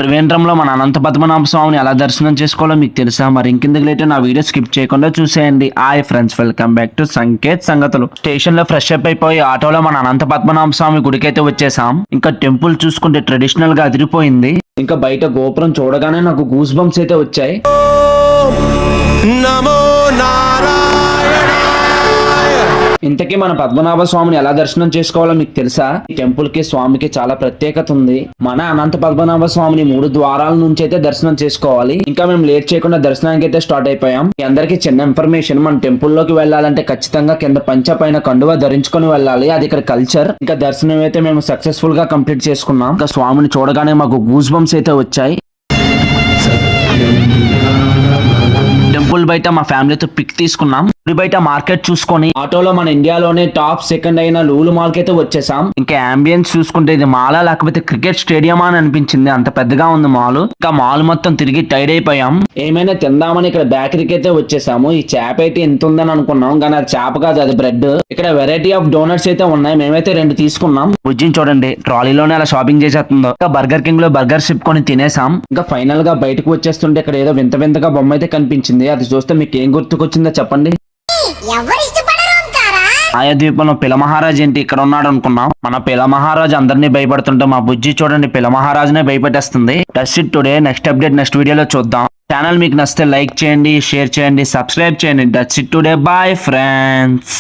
త్రివేంద్రంలో మన అనంత పద్మనాభ స్వామిని ఎలా దర్శనం చేసుకోవాలో మీకు తెలుసా? మరి ఇంకెందుకు లేట్ నా వీడియో స్కిప్ చేయకుండా చూసేయండి. Hi friends, welcome back to Sanket సంగతులు. స్టేషన్ లో ఫ్రెష్ అప్ అయిపోయి ఆటోలో మన అనంత పద్మనాభ స్వామి గుడికైతే వచ్చేసాం. ఇంకా టెంపుల్ చూసుకుంటే ట్రెడిషనల్ గా అదిరిపోయింది. ఇంకా బయట గోపురం చూడగానే నాకు గూస్ బంప్స్ అయితే వచ్చాయి. ఇంతకీ మన పద్మనాభ స్వామిని ఎలా దర్శనం చేసుకోవాలో మీకు తెలుసా? ఈ టెంపుల్ కి స్వామికి చాలా ప్రత్యేకత ఉంది. మన అనంత పద్మనాభ స్వామిని 3 ద్వారాల నుంచి అయితే దర్శనం చేసుకోవాలి. ఇంకా మేము లేట్ చేయకుండా దర్శనానికి అయితే స్టార్ట్ అయిపోయాం. మీ అందరికి చిన్న ఇన్ఫర్మేషన్, మన టెంపుల్ లోకి వెళ్ళాలంటే ఖచ్చితంగా కింద పంచ పైన కండువా ధరించుకొని వెళ్ళాలి. అది ఇక్కడ కల్చర్. ఇంకా దర్శనం అయితే మేము సక్సెస్ఫుల్ గా కంప్లీట్ చేసుకున్నాం. ఇంకా స్వామిని చూడగానే మాకు గూస్ బంప్స్ అయితే వచ్చాయి. టెంపుల్ బయట మా ఫ్యామిలీతో పిక్ తీసుకున్నాం. బయట మార్కెట్ చూసుకొని ఆటోలో మన ఇండియాలోనే టాప్ సెకండ్ అయిన లూలు మాల్ కి అయితే వచ్చేసాం. ఇంకా అంబియన్స్ చూసుకుంటే ఇది మాలా లేకపోతే క్రికెట్ స్టేడియం అని అనిపించింది, అంత పెద్దగా ఉంది మాల్. ఇంకా మాల్ మొత్తం తిరిగి టైర్డ్ అయిపోయాం. ఏమైనా తిందామని ఇక్కడ బేకరీకి అయితే వచ్చేసాము. ఈ చేప అయితే ఎంత ఉందని అనుకున్నాం, కానీ అది చేప కాదు, అది బ్రెడ్. ఇక్కడ వెరైటీ ఆఫ్ డోనట్స్ అయితే ఉన్నాయి. మేమైతే 2 తీసుకున్నాం. బుజ్జిని చూడండి ట్రాలీలోనే అలా షాపింగ్ చేసేస్తుందో. ఇంకా బర్గర్ కింగ్ లో బర్గర్ సిప్పుకొని తినేసాం. ఇంకా ఫైనల్ గా బయటకు వచ్చేస్తుంటే ఇక్కడ ఏదో వింత వింతగా బొమ్మ అయితే కనిపించింది. అది చూస్తే మీకు ఏం గుర్తుకొచ్చిందో చెప్పండి. ఆయా ద్వీపంలో పిల మహారాజ్ ఏంటి ఇక్కడ ఉన్నాడు అనుకున్నాం. మన పిల మహారాజ్ అందరినీ భయపడుతుంటే మా బుజ్జి చూడండి పిల మహారాజునే భయపెట్టేస్తుంది. That's it today. Next update next వీడియోలో చూద్దాం. ఛానల్ మీకు నచ్చితే లైక్ చేయండి, షేర్ చేయండి, సబ్స్క్రైబ్ చేయండి. That's it today. Bye friends.